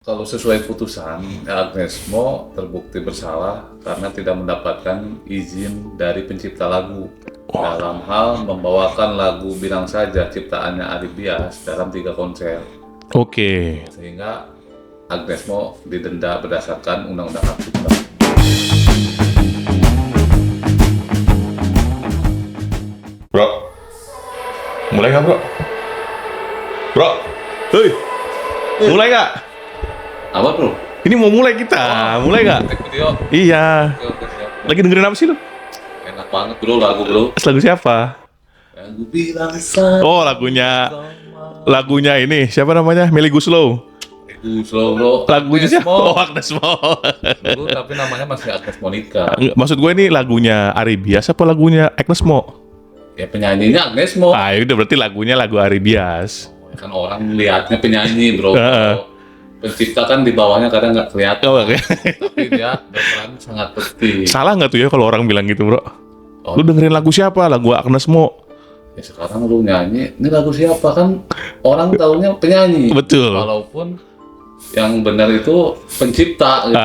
Kalau sesuai putusan, Agnes Mo terbukti bersalah karena tidak mendapatkan izin dari pencipta lagu dalam hal membawakan lagu Bilang Saja ciptaannya Ari Bias dalam 3 konser. Oke. Sehingga Agnes Mo didenda berdasarkan Undang-Undang Hak Cipta. Bro, mulai nggak bro? Bro, hei, mulai nggak? Apa bro? Ini mau mulai kita, mulai nggak? Take video. Iya. Oke, siap. Lagi dengerin apa sih lu? Enak banget bro lagu bro. Lagu siapa? Lagu Bilang Saja. Oh, lagunya ini siapa namanya? Melly Guslow. Itu slow bro. Lagunya Agnes siapa? Mo. Oh, Agnes Mo. Dulu tapi namanya masih Agnes Monica. Enggak, maksud gue ini lagunya Ari Bias apa lagunya Agnes Mo? Ya penyanyinya Agnes Mo. Ah, udah berarti lagunya lagu Ari Bias. Kan orang lihatnya penyanyi bro. Heeh. Kalau pencipta kan di bawahnya kadang nggak kelihatan. Oh, oke. Tapi dia berperan sangat penting. Salah nggak tuh ya kalau orang bilang gitu, bro? Oh. Lu dengerin lagu siapa? Lagu Agnes Mo. Ya sekarang lu nyanyi, ini lagu siapa kan? Orang taunya penyanyi. Betul. Walaupun yang benar itu pencipta. Gitu.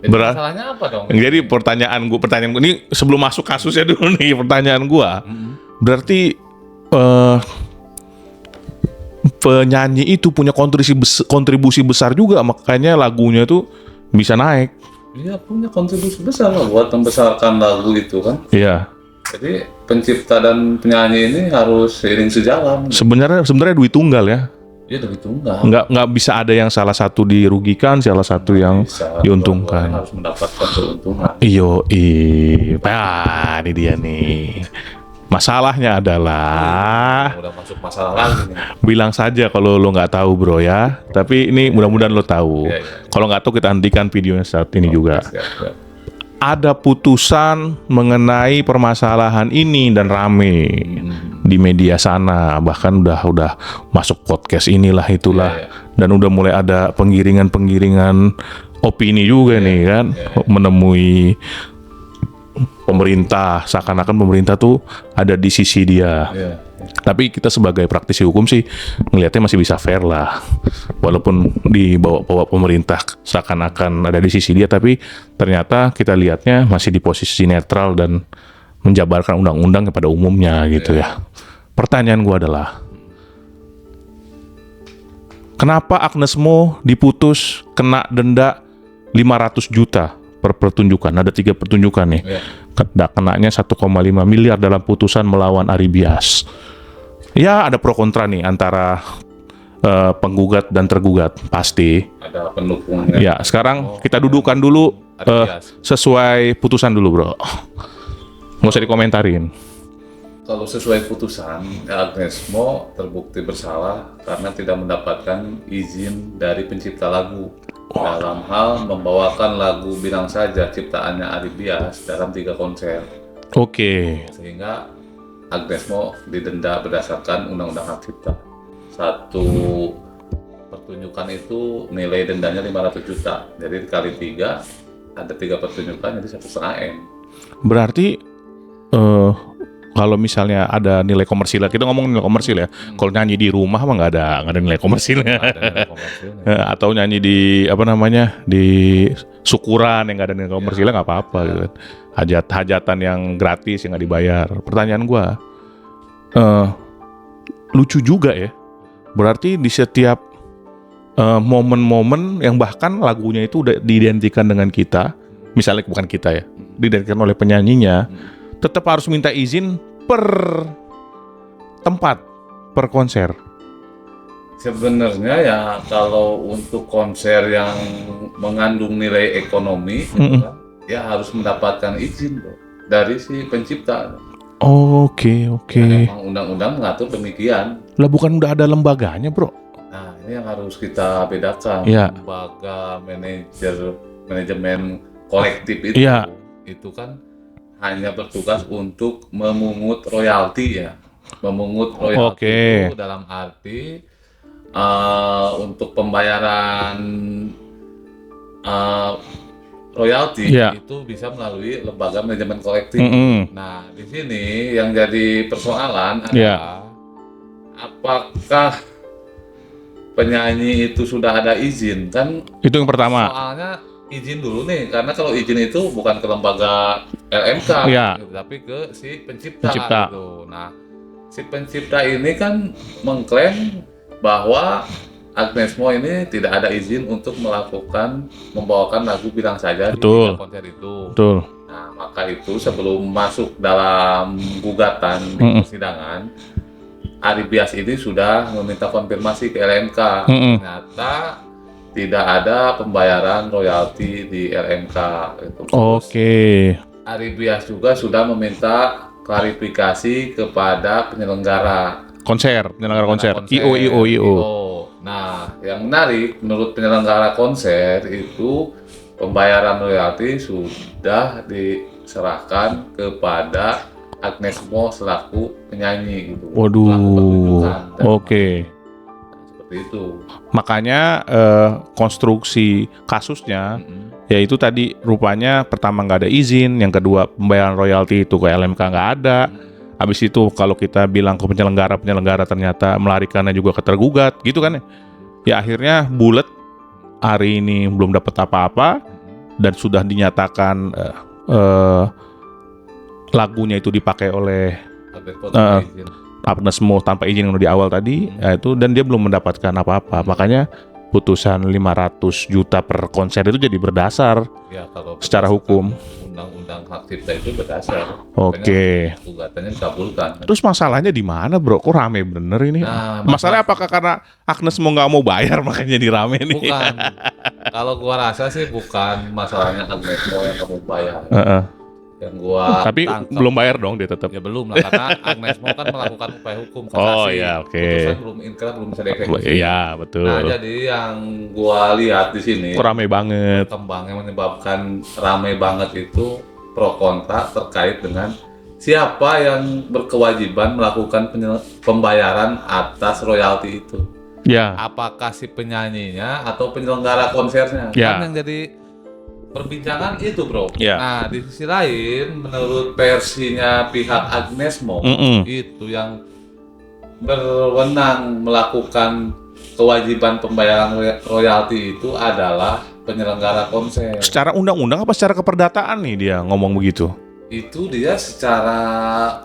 Jadi masalahnya apa dong? Jadi pertanyaan gue ini sebelum masuk kasusnya dulu nih pertanyaan gue. Berarti penyanyi itu punya kontribusi besar juga, makanya lagunya tuh bisa naik. Dia punya kontribusi besar lah buat membesarkan lagu itu kan. Iya. Jadi pencipta dan penyanyi ini harus seiring sejalan. Sebenarnya duit tunggal ya. Iya duit tunggal. Nggak bisa ada yang salah satu dirugikan, salah satu yang Bisa, diuntungkan. harus mendapatkan keuntungan. Ini dia nih. Masalahnya adalah Udah masuk masalah lagi nih. bilang saja kalau lo nggak tahu bro ya. Tapi ini mudah-mudahan lo tahu. Iya, iya. Kalau nggak tahu kita hentikan videonya saat ini juga. Siap, siap. Ada putusan mengenai permasalahan ini dan rame di media sana, bahkan udah masuk podcast inilah itulah. Iya, Dan udah mulai ada penggiringan opini juga nih kan, menemui pemerintah, seakan-akan pemerintah tuh ada di sisi dia. Iya. Tapi kita sebagai praktisi hukum sih ngelihatnya masih bisa fair lah. Walaupun dibawa pemerintah seakan-akan ada di sisi dia, tapi ternyata kita lihatnya masih di posisi netral dan menjabarkan undang-undang kepada umumnya gitu ya. Pertanyaan gua adalah, kenapa Agnes Mo diputus kena denda 500 juta per pertunjukan? Ada 3 pertunjukan nih. Iya. Kenanya 1,5 miliar dalam putusan melawan Ari Bias. Ya ada pro kontra nih antara penggugat dan tergugat pasti. Ada pendukungnya. Ya sekarang kita dudukan dulu Ari Bias. sesuai putusan dulu bro. Nggak usah dikomentarin. Kalau sesuai putusan, Agnes Mo terbukti bersalah karena tidak mendapatkan izin dari pencipta lagu dalam hal membawakan lagu Bilang Saja ciptaannya Ari Bias dalam 3 konser. Oke. Sehingga Agnes Mo didenda berdasarkan Undang-Undang Hak Cipta. Satu pertunjukan itu nilai dendanya 500 juta. Jadi dikali 3, ada 3 pertunjukan jadi 1,5 M. Berarti kalau misalnya ada nilai komersil, kita ngomong nilai komersil ya. Kalau nyanyi di rumah mah nggak ada nilai komersilnya. Ada nilai komersilnya. Atau nyanyi di di syukuran yang nggak ada nilai komersilnya nggak apa-apa gitu kan. Hajatan yang gratis yang nggak dibayar. Pertanyaan gua, lucu juga ya. Berarti di setiap momen-momen yang bahkan lagunya itu udah diidentikan dengan kita, misalnya bukan kita ya, diidentikan oleh penyanyinya, tetap harus minta izin per tempat, per konser. Sebenarnya ya kalau untuk konser yang mengandung nilai ekonomi, gitu kan, ya harus mendapatkan izin bro, dari si pencipta. Oke. Memang undang-undang mengatur demikian. Lah bukan udah ada lembaganya bro? Nah ini yang harus kita bedakan. Iya. Lembaga manajemen kolektif itu kan hanya bertugas untuk memungut royalti ya. Memungut royalti itu dalam arti untuk pembayaran royalti itu bisa melalui lembaga manajemen kolektif. Nah, di sini yang jadi persoalan adalah apakah penyanyi itu sudah ada izin kan, Itu yang pertama. soalnya izin dulu nih, karena kalau izin itu bukan ke lembaga LMK, Iya. gitu, tapi ke si pencipta, Pencipta. gitu. Nah, si pencipta ini kan mengklaim bahwa Agnes Mo ini tidak ada izin untuk membawakan lagu Bilang Saja Betul. di konser itu. Betul. Nah, maka itu sebelum masuk dalam gugatan di persidangan, Ari Bias ini sudah meminta konfirmasi ke LMK. Ternyata tidak ada pembayaran royalti di LMK. Gitu. Terus Oke. Ari Bias juga sudah meminta klarifikasi kepada penyelenggara Penyelenggara konser. IO. Nah, yang menarik menurut penyelenggara konser itu pembayaran royalti sudah diserahkan kepada Agnes Mo selaku penyanyi gitu. Waduh. Pelaku pertunjukan. Dan Oke. seperti itu. Makanya konstruksi kasusnya yaitu tadi rupanya pertama nggak ada izin, yang kedua pembayaran royalti itu ke LMK nggak ada. Habis itu kalau kita bilang ke penyelenggara ternyata melarikannya juga ke tergugat, gitu kan ya? Ya akhirnya bulet, hari ini belum dapat apa-apa dan sudah dinyatakan lagunya itu dipakai oleh Agnes Mo tanpa izin yang di awal tadi, itu, dan dia belum mendapatkan apa-apa. Makanya putusan 500 juta per konser itu jadi berdasar Ya, kalau secara hukum. Undang-undang hak cipta itu berdasar. Oke. Makanya gugatannya dikabulkan. Terus masalahnya di mana, bro? Kok rame bener ini? Nah, Masalahnya apakah karena Agnes Mo nggak mau bayar makanya jadi rame nih? Bukan. Kalau gua rasa sih bukan masalahnya Agnes Mo yang kamu bayar. Yang gua Tapi tangkap, belum bayar dong dia tetap. ya belum lah, karena Agnes Mo kan melakukan upaya hukum kasasi. Oh ya, oke. Putusan belum inkrah, belum bisa dieksekusi. Iya betul. Nah, jadi yang gua lihat di sini Kok rame banget. kembang yang menyebabkan ramai banget itu pro kontra terkait dengan siapa yang berkewajiban melakukan pembayaran atas royalti itu. Ya. Apakah si penyanyinya atau penyelenggara konsernya? Ya. Kan yang jadi perbincangan itu, bro. Ya. Nah, di sisi lain, menurut versinya pihak Agnes Mo, itu yang berwenang melakukan kewajiban pembayaran royalti itu adalah penyelenggara konser. Secara undang-undang apa secara keperdataan nih dia ngomong begitu? Itu dia secara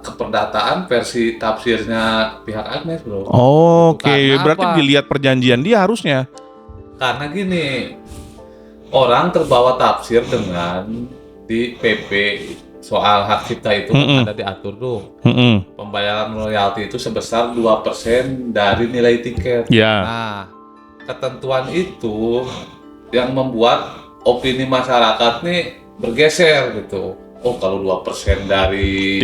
keperdataan versi tafsirnya pihak Agnes, bro. Oke, Karena berarti apa? dilihat perjanjian dia harusnya. Karena gini, orang terbawa tafsir dengan di PP soal hak cipta itu kan ada diatur tuh. Pembayaran royalti itu sebesar 2% dari nilai tiket. Ya. Nah, ketentuan itu yang membuat opini masyarakat nih bergeser gitu. Oh, kalau 2% dari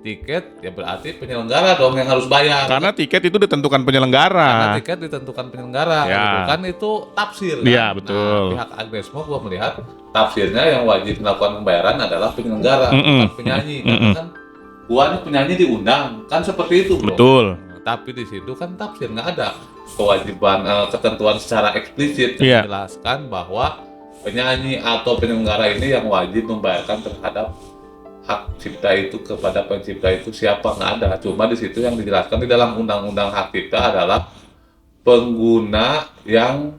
tiket ya berarti penyelenggara dong yang harus bayar. Karena tiket itu ditentukan penyelenggara. Karena tiket ditentukan penyelenggara, Ya. gitu kan, itu tafsir kan. Iya, betul. Nah, pihak Agnes Mo gua melihat tafsirnya yang wajib melakukan pembayaran adalah penyelenggara, bukan penyanyi. Karena kan gua nih penyanyi diundang, kan seperti itu, bro. Betul. Nah, tapi di situ kan tafsir, nggak ada kewajiban ketentuan secara eksplisit Iya. yang menjelaskan bahwa penyanyi atau penyelenggara ini yang wajib membayarkan terhadap hak cipta itu kepada pencipta itu siapa, nggak ada. Cuma di situ yang dijelaskan di dalam undang-undang hak cipta adalah pengguna yang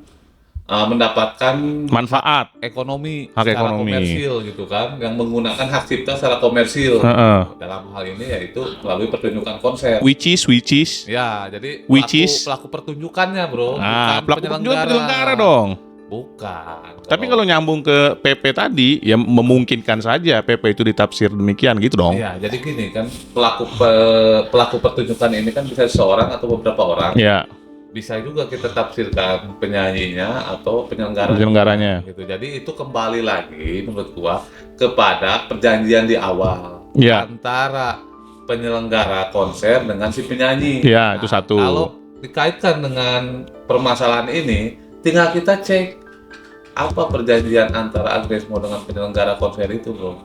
mendapatkan Manfaat. ekonomi Hak secara ekonomi. komersil gitu kan, yang menggunakan hak cipta secara komersil. Dalam hal ini yaitu melalui pertunjukan konser. Which is. Ya, jadi pelaku pertunjukannya, bro. Nah, bukan pelaku penyelenggara dong. Bukan. Tapi kalau nyambung ke PP tadi, ya memungkinkan saja PP itu ditafsir demikian gitu dong. Iya, jadi gini kan, pelaku pertunjukan ini kan bisa seorang atau beberapa orang. Ya. Bisa juga kita tafsirkan penyanyinya atau penyelenggaranya. Gitu. Jadi itu kembali lagi menurut gua kepada perjanjian di awal antara penyelenggara konser dengan si penyanyi. Ya, itu satu. Kalau dikaitkan dengan permasalahan ini, tinggal kita cek apa perjanjian antara Agnes Mo dengan penyelenggara konser itu, bro.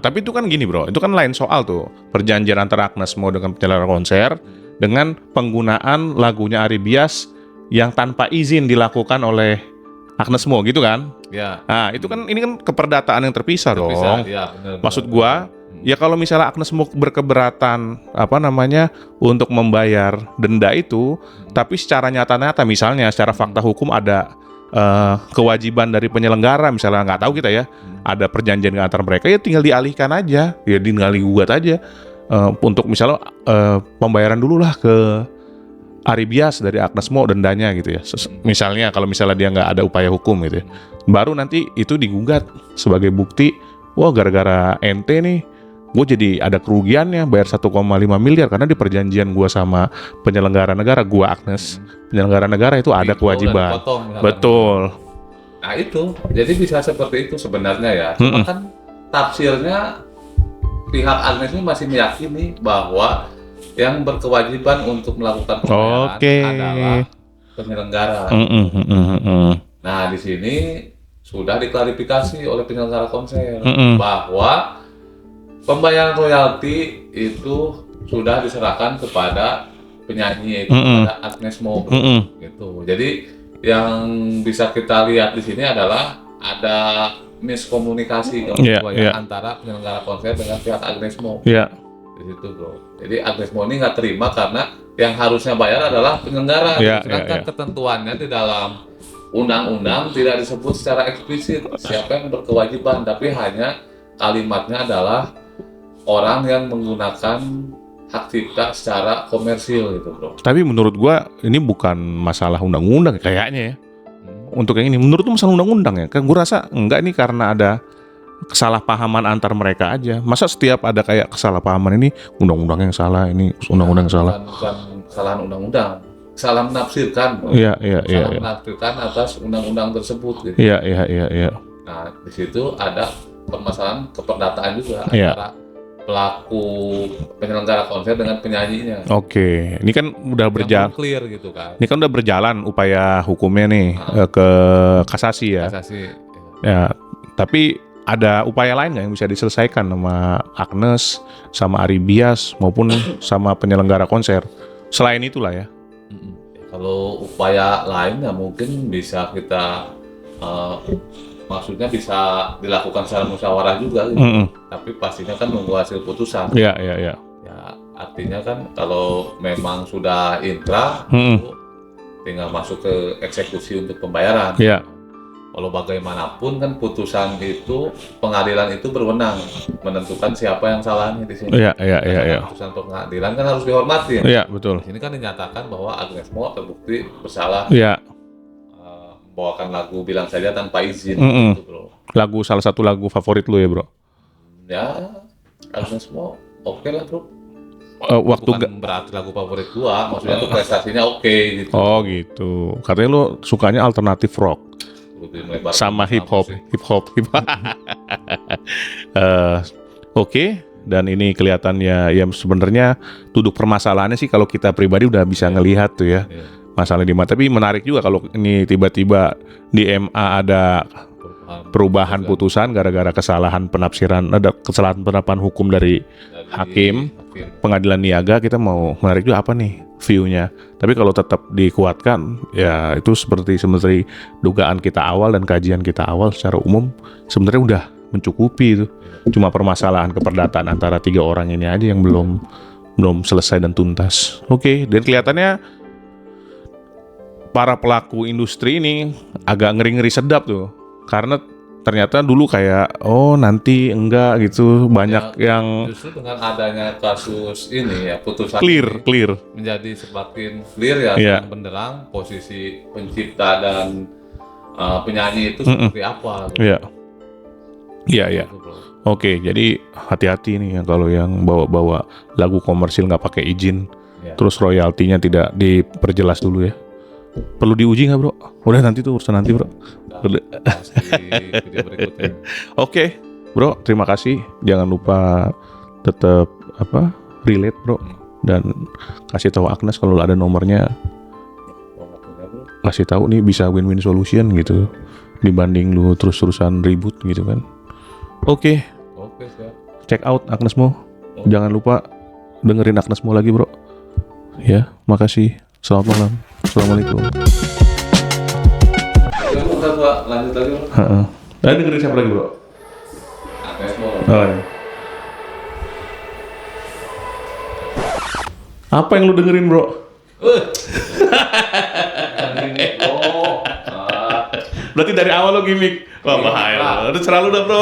Tapi itu kan gini, bro. Itu kan lain soal tuh. Perjanjian antara Agnes Mo dengan penyelenggara konser dengan penggunaan lagunya Ari Bias yang tanpa izin dilakukan oleh Agnes Mo gitu kan? Ya. Nah, itu kan ini kan keperdataan yang terpisah dong. Ya, bener, Maksud gua Ya kalau misalnya Agnes Mo berkeberatan untuk membayar denda itu, tapi secara nyata-nyata misalnya secara fakta hukum ada kewajiban dari penyelenggara, misalnya nggak tahu kita ya, ada perjanjian antar mereka, ya tinggal dialihkan aja, ya tinggal digugat aja untuk misalnya pembayaran dulu lah ke Aribias dari Agnes Mo dendanya gitu ya. Misalnya kalau misalnya dia nggak ada upaya hukum gitu ya, baru nanti itu digugat sebagai bukti. Wah, gara-gara ente nih gue jadi ada kerugiannya bayar 1,5 miliar karena di perjanjian gue sama penyelenggara negara, gue Agnes penyelenggara negara itu ada kewajiban. Betul. Nah itu, jadi bisa seperti itu sebenarnya ya. Cuma kan tafsirnya pihak Agnes ini masih meyakini bahwa yang berkewajiban untuk melakukan pembayaran adalah penyelenggara. Nah di sini sudah diklarifikasi oleh penyelenggara konser bahwa pembayaran royalti itu sudah diserahkan kepada penyanyi, yaitu kepada Agnes Mo, gitu. Jadi yang bisa kita lihat di sini adalah ada miskomunikasi antara penyelenggara konser dengan pihak Agnes Mo. Di situ, bro. Jadi Agnes Mo ini nggak terima karena yang harusnya bayar adalah penyelenggara. Sedangkan ketentuannya di dalam undang-undang tidak disebut secara eksplisit siapa yang berkewajiban, tapi hanya kalimatnya adalah orang yang menggunakan hak cipta secara komersil gitu, bro. Tapi menurut gua ini bukan masalah undang-undang kayaknya ya. Untuk yang ini menurut lu masalah undang-undang ya? Kan gua rasa enggak, ini karena ada kesalahpahaman antar mereka aja. Masa setiap ada kayak kesalahpahaman ini undang-undang yang salah, ini undang-undang yang salah. Bukan kesalahan undang-undang, salah menafsirkan. Iya. Menafsirkan atas undang-undang tersebut gitu. Iya. Nah, di situ ada permasalahan keperdataan juga antara pelaku penyelenggara konser dengan penyanyinya. Oke, ini kan udah berjalan clear gitu kan. Ini kan udah berjalan upaya hukumnya nih ke kasasi ya. Ya, tapi ada upaya lain nggak yang bisa diselesaikan sama Agnes, sama Aribias maupun sama penyelenggara konser? Selain itulah ya. Kalau upaya lain ya mungkin bisa kita maksudnya bisa dilakukan secara musyawarah juga gitu. Tapi pastinya kan nunggu hasil putusan. Iya. Ya, artinya kan kalau memang sudah inkrah itu tinggal masuk ke eksekusi untuk pembayaran. Iya. Kalau bagaimanapun kan putusan itu, pengadilan itu berwenang menentukan siapa yang salahnya di sini. Iya. Putusan pengadilan kan harus dihormati. Iya, betul. Di sini kan dinyatakan bahwa Agnes Mo terbukti bersalah. Iya. Bawakan lagu Bilang Saja tanpa izin gitu, bro. Salah satu lagu favorit lu ya, bro? Ya, Agnes Mo oke lah, bro. Bukan berarti lagu favorit gua, maksudnya tuh prestasinya oke gitu. Oh gitu. Katanya lu sukanya alternatif rock sama hip hop. Oke. Dan ini kelihatannya ya sebenarnya duduk permasalahannya sih kalau kita pribadi udah bisa ngelihat tuh ya. Masalah di mana, tapi menarik juga kalau ini tiba-tiba di MA ada perubahan putusan gara-gara kesalahan penafsiran, ada kesalahan penerapan hukum dari hakim pengadilan niaga. Kita mau menarik juga apa nih view-nya. Tapi kalau tetap dikuatkan ya itu seperti dugaan kita awal dan kajian kita awal secara umum sebenarnya udah mencukupi itu. Cuma permasalahan keperdataan antara 3 orang ini aja yang belum selesai dan tuntas. Oke, dan kelihatannya para pelaku industri ini agak ngeri-ngeri sedap tuh, karena ternyata dulu kayak nanti enggak gitu, banyak yang justru dengan adanya kasus ini ya putusan clear menjadi semakin clear ya, benderang posisi pencipta dan penyanyi itu seperti apa gitu. Iya. Oke, jadi hati-hati nih kalau yang bawa-bawa lagu komersil nggak pakai izin, terus royaltinya tidak diperjelas dulu ya. Perlu diuji nggak, bro? Udah nanti tuh urusan nanti, bro. Video berikutnya. Oke, bro, terima kasih. Jangan lupa tetap relate, bro, dan kasih tahu Agnes kalau ada nomornya. Kasih tahu nih, bisa win-win solution gitu dibanding lu terus-terusan ribut gitu kan. Oke, siap. Check out Agnes Mo. Jangan lupa dengerin Agnes Mo lagi, bro. Ya, makasih. Selamat malam. Assalamualaikum. Lanjut lagi, bro. Dengerin siapa lagi, bro? Agnes Mo. Oh, ya. Apa yang lu dengerin, Bro? Berarti dari awal lo gimmick. Wah, bahaya. Udah terlalu dah, Bro.